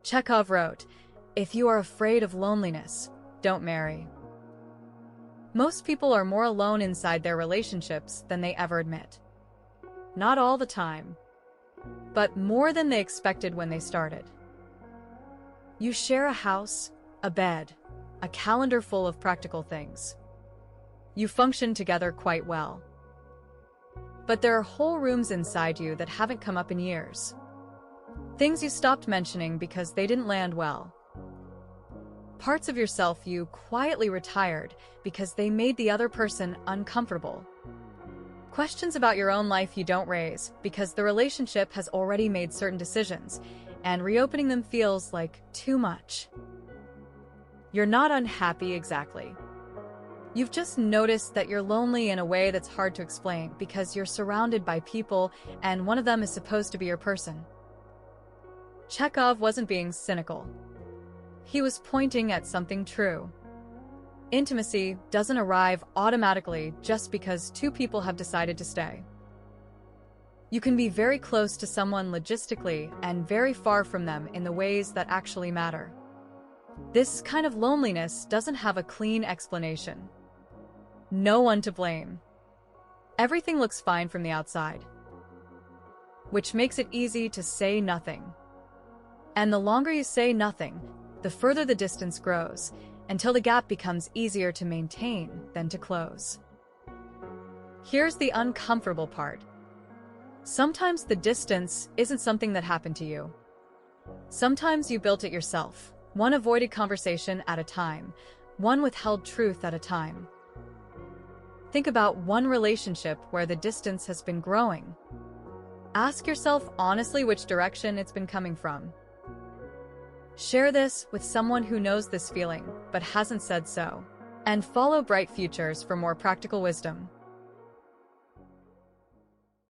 Chekhov wrote, "If you are afraid of loneliness, don't marry." Most people are more alone inside their relationships than they ever admit. Not all the time, but more than they expected when they started. You share a house, a bed, a calendar full of practical things. You function together quite well. But there are whole rooms inside you that haven't come up in years. Things you stopped mentioning because they didn't land well. Parts of yourself you quietly retired because they made the other person uncomfortable. Questions about your own life you don't raise because the relationship has already made certain decisions, and reopening them feels like too much. You're not unhappy exactly. You've just noticed that you're lonely in a way that's hard to explain because you're surrounded by people and one of them is supposed to be your person. Chekhov wasn't being cynical. He was pointing at something true. Intimacy doesn't arrive automatically just because two people have decided to stay. You can be very close to someone logistically and very far from them in the ways that actually matter. This kind of loneliness doesn't have a clean explanation. No one to blame. Everything looks fine from the outside, which makes it easy to say nothing. And the longer you say nothing, the further the distance grows, until the gap becomes easier to maintain than to close. Here's the uncomfortable part. Sometimes the distance isn't something that happened to you. Sometimes you built it yourself, one avoided conversation at a time, one withheld truth at a time. Think about one relationship where the distance has been growing. Ask yourself honestly which direction it's been coming from. Share this with someone who knows this feeling but hasn't said so. And follow Bright Futures for more practical wisdom.